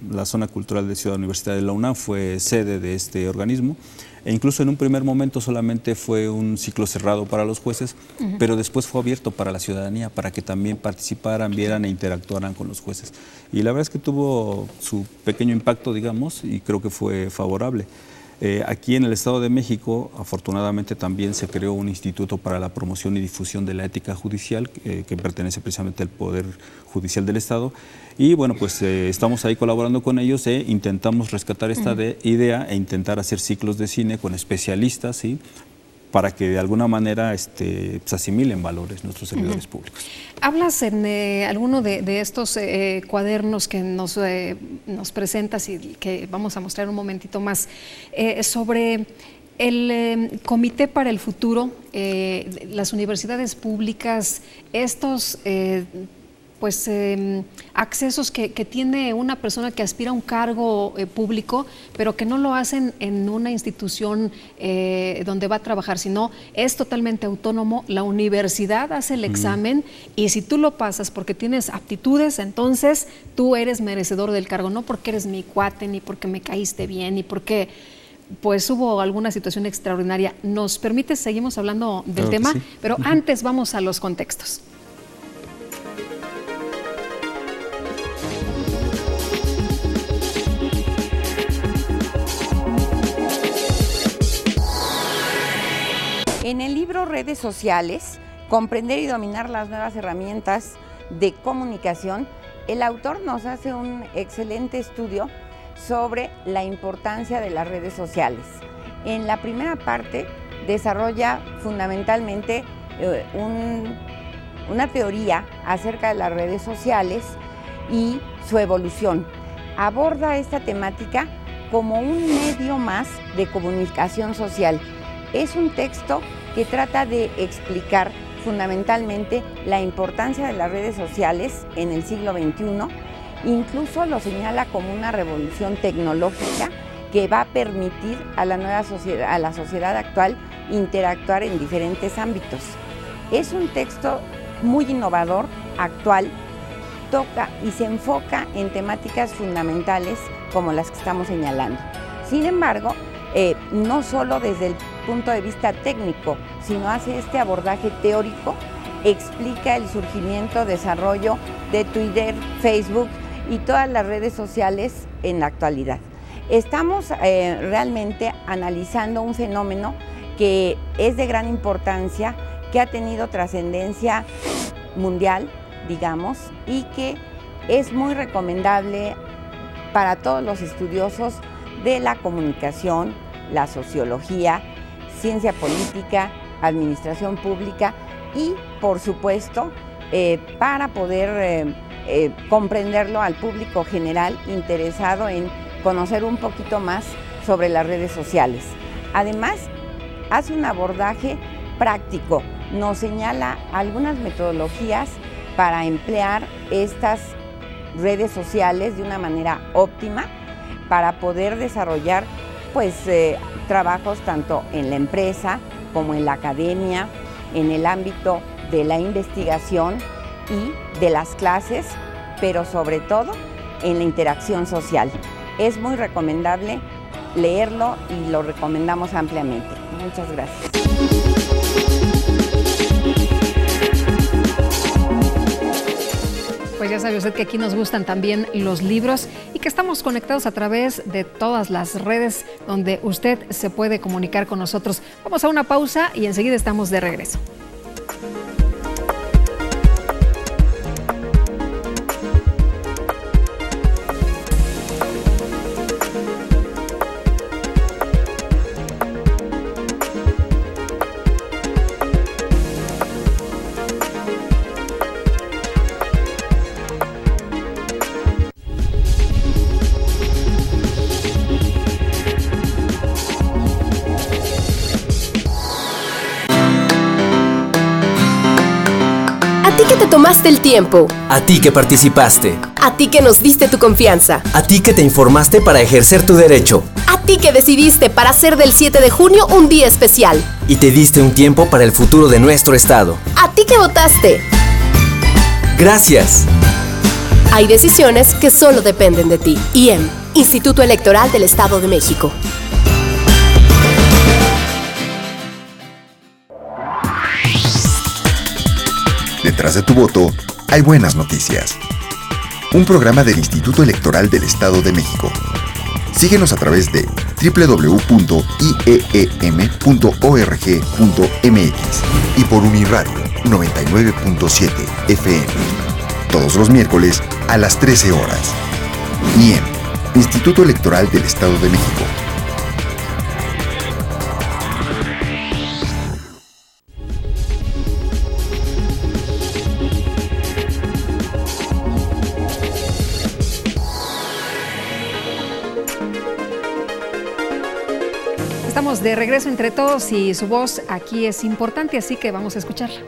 La zona cultural de Ciudad Universitaria de la UNAM fue sede de este organismo, e incluso en un primer momento solamente fue un ciclo cerrado para los jueces, pero después fue abierto para la ciudadanía, para que también participaran, vieran e interactuaran con los jueces. Y la verdad es que tuvo su pequeño impacto, digamos, y creo que fue favorable. Aquí en el Estado de México, afortunadamente, también se creó un instituto para la promoción y difusión de la ética judicial, que pertenece precisamente al Poder Judicial del Estado. Y bueno, pues estamos ahí colaborando con ellos e intentamos rescatar esta idea e intentar hacer ciclos de cine con especialistas, ¿sí?, para que de alguna manera se asimilen valores nuestros servidores públicos. Hablas en alguno de estos cuadernos que nos presentas y que vamos a mostrar un momentito más, sobre el Comité para el Futuro, las universidades públicas, estos accesos que tiene una persona que aspira a un cargo público, pero que no lo hacen en una institución donde va a trabajar, sino es totalmente autónomo. La universidad hace el examen y si tú lo pasas porque tienes aptitudes, entonces tú eres merecedor del cargo, no porque eres mi cuate, ni porque me caíste bien, ni porque pues hubo alguna situación extraordinaria. ¿Nos permites? Seguimos hablando del tema, sí, pero antes vamos a los contextos. En el libro Redes Sociales, comprender y dominar las nuevas herramientas de comunicación, el autor nos hace un excelente estudio sobre la importancia de las redes sociales. En la primera parte desarrolla fundamentalmente una teoría acerca de las redes sociales y su evolución. Aborda esta temática como un medio más de comunicación social. Es un texto que trata de explicar fundamentalmente la importancia de las redes sociales en el siglo XXI. Incluso lo señala como una revolución tecnológica que va a permitir a la nueva sociedad, a la sociedad actual, interactuar en diferentes ámbitos. Es un texto muy innovador, actual, toca y se enfoca en temáticas fundamentales como las que estamos señalando. Sin embargo, no solo desde el punto de vista técnico, sino hace este abordaje teórico, explica el surgimiento, desarrollo de Twitter, Facebook y todas las redes sociales en la actualidad. Estamos realmente analizando un fenómeno que es de gran importancia, que ha tenido trascendencia mundial, digamos, y que es muy recomendable para todos los estudiosos de la comunicación, la sociología, ciencia política, administración pública y, por supuesto, para poder comprenderlo al público general interesado en conocer un poquito más sobre las redes sociales. Además, hace un abordaje práctico, nos señala algunas metodologías para emplear estas redes sociales de una manera óptima para poder desarrollar trabajos tanto en la empresa como en la academia, en el ámbito de la investigación y de las clases, pero sobre todo en la interacción social. Es muy recomendable leerlo y lo recomendamos ampliamente. Muchas gracias. Pues ya sabe usted que aquí nos gustan también los libros y que estamos conectados a través de todas las redes donde usted se puede comunicar con nosotros. Vamos a una pausa y enseguida estamos de regreso. Tomaste el tiempo. A ti que participaste. A ti que nos diste tu confianza. A ti que te informaste para ejercer tu derecho. A ti que decidiste para hacer del 7 de junio un día especial. Y te diste un tiempo para el futuro de nuestro estado. A ti que votaste. Gracias. Hay decisiones que solo dependen de ti. IEM, Instituto Electoral del Estado de México. Detrás de tu voto hay buenas noticias. Un programa del Instituto Electoral del Estado de México. Síguenos a través de www.ieem.org.mx y por Uniradio 99.7 FM. Todos los miércoles a las 13 horas. IEM, Instituto Electoral del Estado de México. Estamos de regreso entre todos y su voz aquí es importante, así que vamos a escucharla.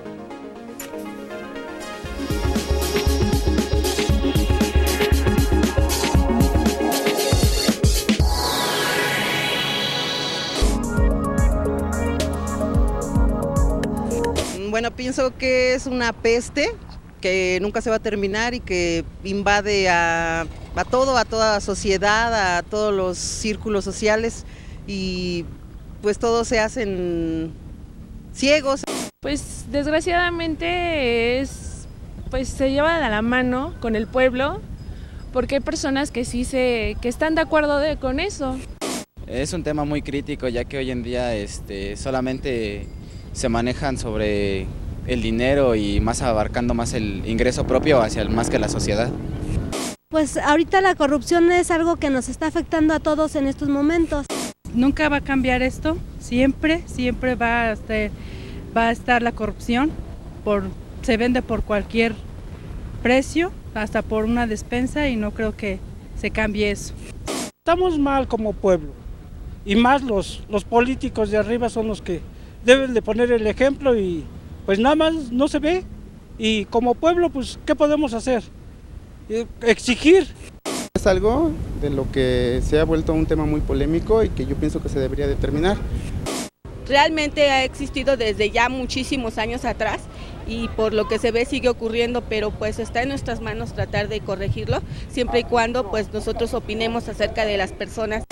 Bueno, pienso que es una peste que nunca se va a terminar y que invade a toda la sociedad, a todos los círculos sociales y pues todos se hacen ciegos. Pues desgraciadamente se llevan a la mano con el pueblo porque hay personas que que están de acuerdo con eso. Es un tema muy crítico ya que hoy en día solamente se manejan sobre el dinero y más abarcando más el ingreso propio más que la sociedad. Pues ahorita la corrupción es algo que nos está afectando a todos en estos momentos. Nunca va a cambiar esto, siempre va a estar la corrupción, se vende por cualquier precio, hasta por una despensa y no creo que se cambie eso. Estamos mal como pueblo y más los políticos de arriba son los que deben de poner el ejemplo y pues nada más no se ve y como pueblo pues ¿qué podemos hacer? Exigir. Es algo de lo que se ha vuelto un tema muy polémico y que yo pienso que se debería determinar. Realmente ha existido desde ya muchísimos años atrás y por lo que se ve sigue ocurriendo, pero pues está en nuestras manos tratar de corregirlo, siempre y cuando pues nosotros opinemos acerca de las personas.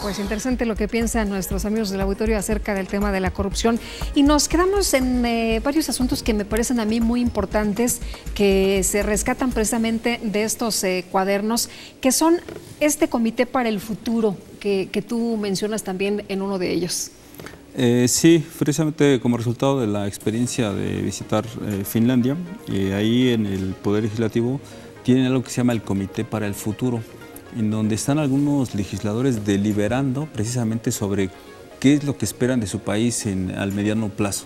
Pues interesante lo que piensan nuestros amigos del auditorio acerca del tema de la corrupción. Y nos quedamos en varios asuntos que me parecen a mí muy importantes, que se rescatan precisamente de estos cuadernos, que son este Comité para el Futuro, que tú mencionas también en uno de ellos. Sí, precisamente como resultado de la experiencia de visitar Finlandia, ahí en el Poder Legislativo tienen algo que se llama el Comité para el Futuro, en donde están algunos legisladores deliberando precisamente sobre qué es lo que esperan de su país al mediano plazo.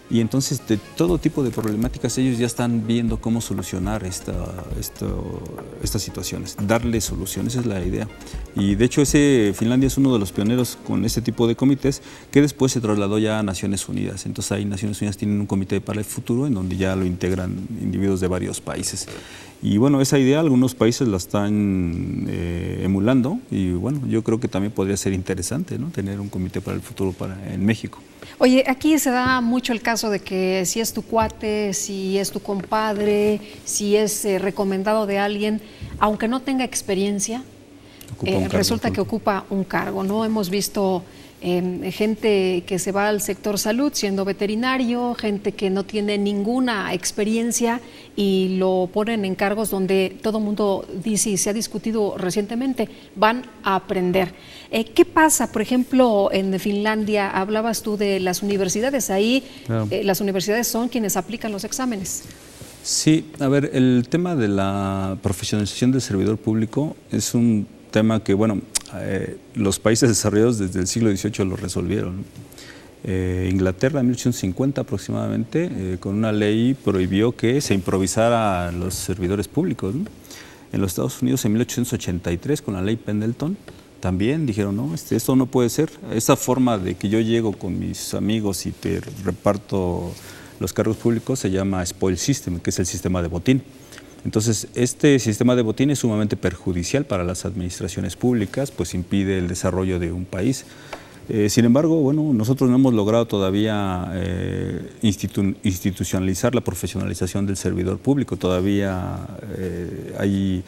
Y entonces de todo tipo de problemáticas ellos ya están viendo cómo solucionar estas situaciones, darle soluciones, esa es la idea. Y de hecho Finlandia es uno de los pioneros con este tipo de comités que después se trasladó ya a Naciones Unidas. Entonces ahí Naciones Unidas tienen un comité para el futuro en donde ya lo integran individuos de varios países. Y bueno, esa idea algunos países la están emulando y bueno, yo creo que también podría ser interesante, ¿no?, tener un comité para el futuro en México. Oye, aquí se da mucho el caso de que si es tu cuate, si es tu compadre, si es recomendado de alguien, aunque no tenga experiencia, resulta que ocupa un cargo, ¿no? Hemos visto gente que se va al sector salud siendo veterinario, gente que no tiene ninguna experiencia y lo ponen en cargos donde todo el mundo dice, y se ha discutido recientemente, van a aprender. ¿Qué pasa, por ejemplo, en Finlandia? Hablabas tú de las universidades, ahí claro. Las universidades son quienes aplican los exámenes. Sí, a ver, el tema de la profesionalización del servidor público es un tema que, bueno, los países desarrollados desde el siglo XVIII lo resolvieron. Inglaterra en 1850 aproximadamente, con una ley prohibió que se improvisara los servidores públicos, ¿no? En los Estados Unidos en 1883 con la ley Pendleton también dijeron, no, esto no puede ser, esa forma de que yo llego con mis amigos y te reparto los cargos públicos se llama spoil system, que es el sistema de botín. Entonces, este sistema de botín es sumamente perjudicial para las administraciones públicas, pues impide el desarrollo de un país. Sin embargo, bueno, nosotros no hemos logrado todavía institucionalizar la profesionalización del servidor público. Todavía hay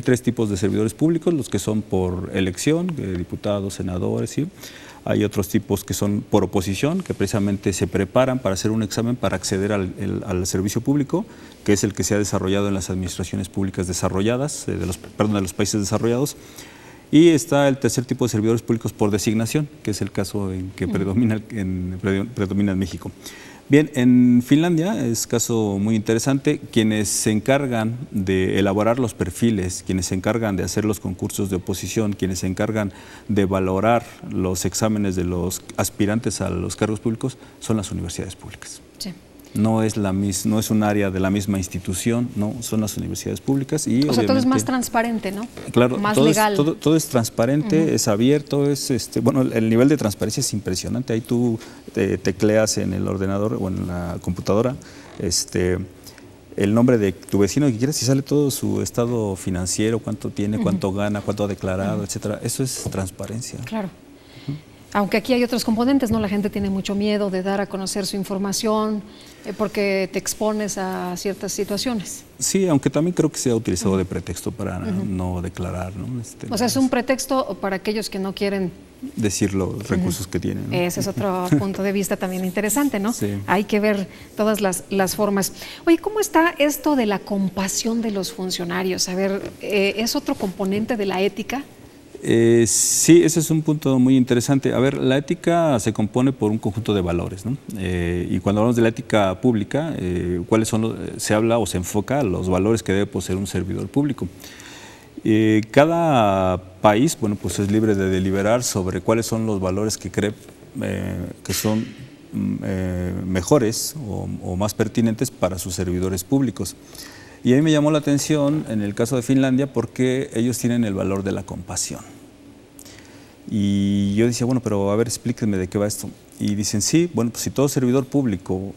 tres tipos de servidores públicos, los que son por elección, diputados, senadores, ¿sí? Hay otros tipos que son por oposición, que precisamente se preparan para hacer un examen para acceder al servicio público, que es el que se ha desarrollado en las administraciones públicas desarrolladas, de los países desarrollados. Y está el tercer tipo de servidores públicos por designación, que es el caso en que predomina en México. Bien, en Finlandia es caso muy interesante. Quienes se encargan de elaborar los perfiles, quienes se encargan de hacer los concursos de oposición, quienes se encargan de valorar los exámenes de los aspirantes a los cargos públicos, son las universidades públicas. Sí. No es un área de la misma institución, no, son las universidades públicas. Y o sea, todo es más transparente, ¿no? Claro, más legal. Todo es transparente, es abierto, bueno, el nivel de transparencia es impresionante. Ahí tú tecleas en el ordenador o en la computadora el nombre de tu vecino que quieras y sale todo su estado financiero, cuánto tiene, cuánto gana, cuánto ha declarado, etcétera. Eso es transparencia. Claro. Aunque aquí hay otros componentes, ¿no? La gente tiene mucho miedo de dar a conocer su información porque te expones a ciertas situaciones. Sí, aunque también creo que se ha utilizado de pretexto para no declarar, ¿no? O sea, es un pretexto para aquellos que no quieren decir los recursos que tienen, ¿no? Ese es otro punto de vista también interesante, ¿no? Sí. Hay que ver todas las formas. Oye, ¿cómo está esto de la compasión de los funcionarios? A ver, ¿es otro componente de la ética? Sí, ese es un punto muy interesante. A ver, la ética se compone por un conjunto de valores, ¿no? Y cuando hablamos de la ética pública, ¿cuáles son se habla o se enfoca los valores que debe poseer un servidor público? Cada país, bueno, pues es libre de deliberar sobre cuáles son los valores que cree que son mejores o más pertinentes para sus servidores públicos. Y a mí me llamó la atención en el caso de Finlandia porque ellos tienen el valor de la compasión. Y yo decía, bueno, pero a ver, explíquenme de qué va esto. Y dicen, sí, bueno, pues si todo servidor público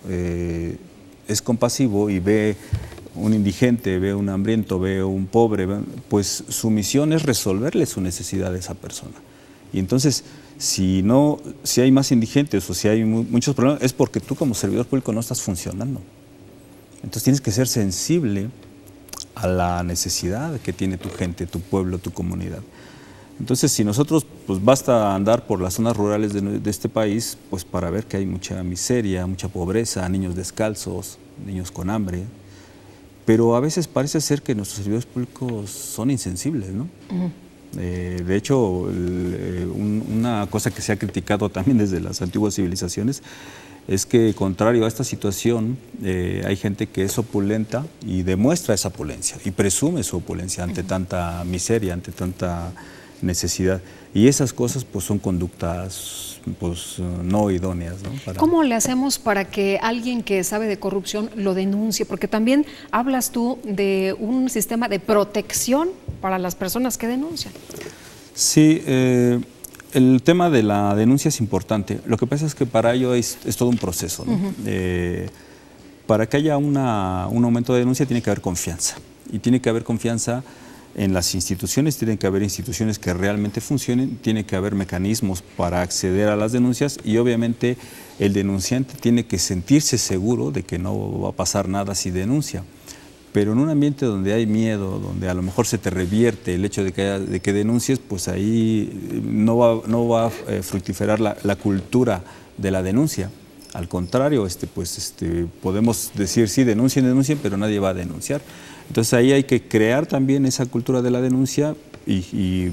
es compasivo y ve un indigente, ve un hambriento, ve un pobre, pues su misión es resolverle su necesidad a esa persona. Y entonces, si hay más indigentes o si hay muchos problemas, es porque tú como servidor público no estás funcionando. Entonces tienes que ser sensible a la necesidad que tiene tu gente, tu pueblo, tu comunidad. Entonces, si nosotros, pues basta andar por las zonas rurales de este país, pues para ver que hay mucha miseria, mucha pobreza, niños descalzos, niños con hambre, pero a veces parece ser que nuestros servidores públicos son insensibles, ¿no? De hecho, una cosa que se ha criticado también desde las antiguas civilizaciones es que, contrario a esta situación, hay gente que es opulenta y demuestra esa opulencia y presume su opulencia ante tanta miseria, ante tanta necesidad. Y esas cosas pues son conductas pues no idóneas, ¿no? ¿Cómo le hacemos para que alguien que sabe de corrupción lo denuncie? Porque también hablas tú de un sistema de protección para las personas que denuncian. Sí, el tema de la denuncia es importante. Lo que pasa es que para ello es todo un proceso, ¿no? Para que haya un aumento de denuncia tiene que haber confianza. Y tiene que haber confianza en las instituciones, tienen que haber instituciones que realmente funcionen, tiene que haber mecanismos para acceder a las denuncias y obviamente el denunciante tiene que sentirse seguro de que no va a pasar nada si denuncia. Pero en un ambiente donde hay miedo, donde a lo mejor se te revierte el hecho de que denuncies, pues ahí no va a fructiferar la cultura de la denuncia. Al contrario, podemos decir sí, denuncien, pero nadie va a denunciar. Entonces ahí hay que crear también esa cultura de la denuncia,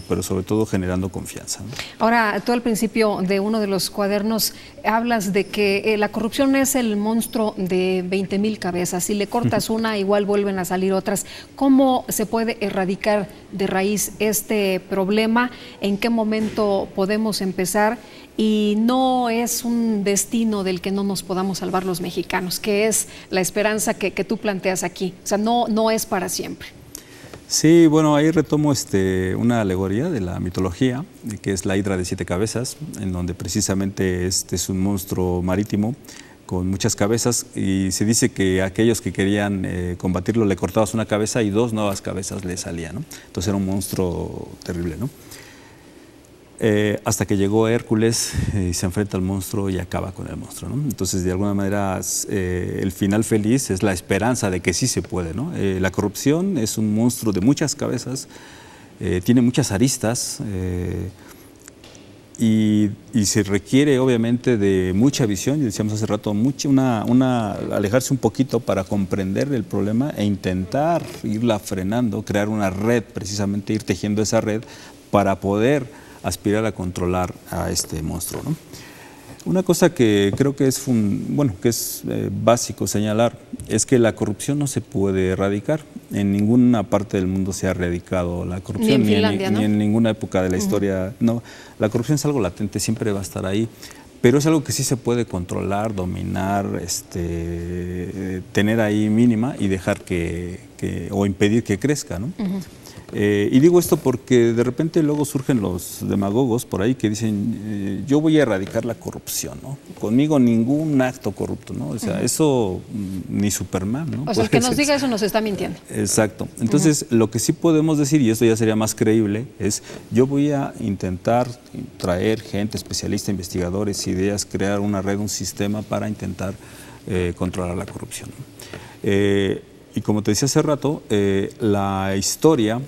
pero sobre todo generando confianza, ¿no? Ahora, tú al principio de uno de los cuadernos hablas de que la corrupción es el monstruo de 20,000 cabezas. Si le cortas una, igual vuelven a salir otras. ¿Cómo se puede erradicar de raíz este problema? ¿En qué momento podemos empezar? Y no es un destino del que no nos podamos salvar los mexicanos, que es la esperanza que tú planteas aquí. O sea, no es para siempre. Sí, bueno, ahí retomo una alegoría de la mitología, que es la hidra de 7 cabezas, en donde precisamente es un monstruo marítimo con muchas cabezas, y se dice que aquellos que querían combatirlo le cortabas una cabeza y 2 nuevas cabezas le salían, ¿no? Entonces era un monstruo terrible, ¿no? Hasta que llegó Hércules y se enfrenta al monstruo y acaba con el monstruo, ¿no? Entonces, de alguna manera, el final feliz es la esperanza de que sí se puede, ¿no? La corrupción es un monstruo de muchas cabezas, tiene muchas aristas y se requiere obviamente de mucha visión, y decíamos hace rato, alejarse un poquito para comprender el problema e intentar irla frenando, crear una red, precisamente ir tejiendo esa red para poder aspirar a controlar a este monstruo, ¿no? Una cosa que creo que es básico señalar es que la corrupción no se puede erradicar. En ninguna parte del mundo se ha erradicado la corrupción, ni en Finlandia, ¿no? Ni en ninguna época de la historia. No, la corrupción es algo latente, siempre va a estar ahí, pero es algo que sí se puede controlar, dominar, tener ahí mínima y dejar o impedir que crezca, ¿no? Y digo esto porque de repente luego surgen los demagogos por ahí que dicen yo voy a erradicar la corrupción, ¿no? Conmigo ningún acto corrupto, ¿no? O sea, eso ni Superman, ¿no? O sea, el que nos diga eso nos está mintiendo. Exacto. Entonces, lo que sí podemos decir, y esto ya sería más creíble, es yo voy a intentar traer gente especialista, investigadores, ideas, crear una red, un sistema para intentar controlar la corrupción, ¿no? Y como te decía hace rato, la historia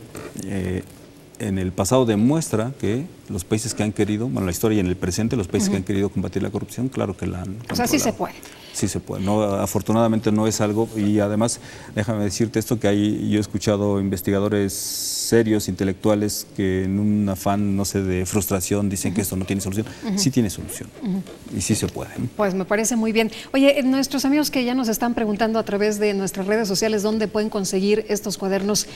en el pasado demuestra que los países que han querido, la historia y en el presente, los países que han querido combatir la corrupción, claro que la han controlado. O sea, sí se puede. Sí se puede. No, afortunadamente no es algo, y además, déjame decirte esto, que yo he escuchado investigadores serios, intelectuales, que en un afán, no sé, de frustración, dicen que esto no tiene solución. Sí tiene solución, y sí se puede. Pues me parece muy bien. Oye, nuestros amigos que ya nos están preguntando a través de nuestras redes sociales dónde pueden conseguir estos cuadernos,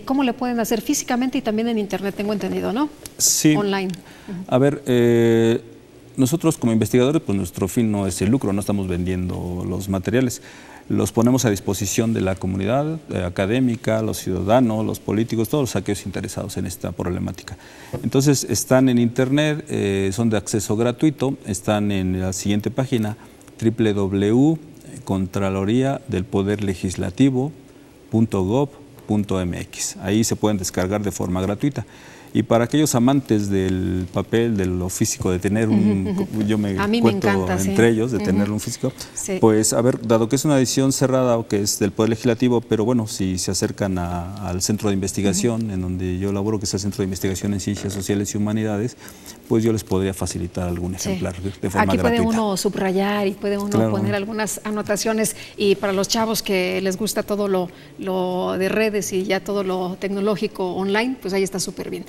¿cómo le pueden hacer físicamente y también en internet, tengo entendido, ¿no? Sí. Online. A ver, nosotros como investigadores, pues nuestro fin no es el lucro, no estamos vendiendo los materiales, los ponemos a disposición de la comunidad académica, los ciudadanos, los políticos, todos aquellos interesados en esta problemática. Entonces están en internet, son de acceso gratuito, están en la siguiente página, www.contraloriadelpoderlegislativo.gov.mx. Ahí se pueden descargar de forma gratuita. Y para aquellos amantes del papel, de lo físico, de tener yo me cuento entre ellos, de tener un físico, pues a ver, dado que es una edición cerrada o que es del Poder Legislativo, pero bueno, si se acercan al Centro de Investigación, en donde yo laboro, que es el Centro de Investigación en Ciencias Sociales y Humanidades, pues yo les podría facilitar algún ejemplar de forma Aquí gratuita. puede uno subrayar y puede uno poner algunas anotaciones, y para los chavos que les gusta todo lo de redes y ya todo lo tecnológico online, pues ahí está súper bien.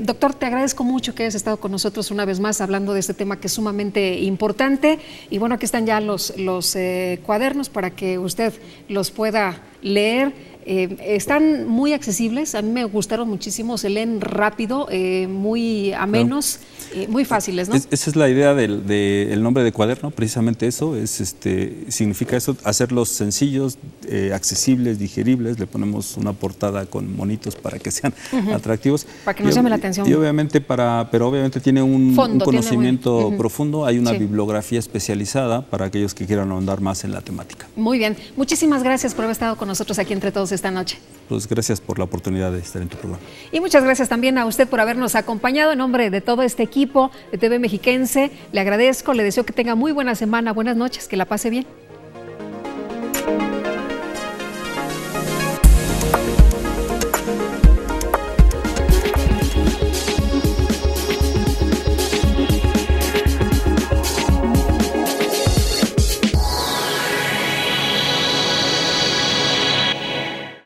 Doctor, te agradezco mucho que hayas estado con nosotros una vez más hablando de este tema que es sumamente importante, y bueno, aquí están ya los cuadernos para que usted los pueda leer. Están muy accesibles, a mí me gustaron muchísimo, se leen rápido, muy amenos, muy fáciles, ¿no? Esa es la idea del nombre de cuaderno, precisamente eso, significa eso, hacerlos sencillos, accesibles, digeribles, le ponemos una portada con monitos para que sean atractivos. Para que nos llame la atención. Y obviamente pero obviamente tiene un conocimiento profundo, hay una bibliografía especializada para aquellos que quieran ahondar más en la temática. Muy bien, muchísimas gracias por haber estado con nosotros aquí Entre Todos esta noche. Pues gracias por la oportunidad de estar en tu programa. Y muchas gracias también a usted por habernos acompañado. En nombre de todo este equipo de TV Mexiquense, le agradezco, le deseo que tenga muy buena semana, buenas noches, que la pase bien.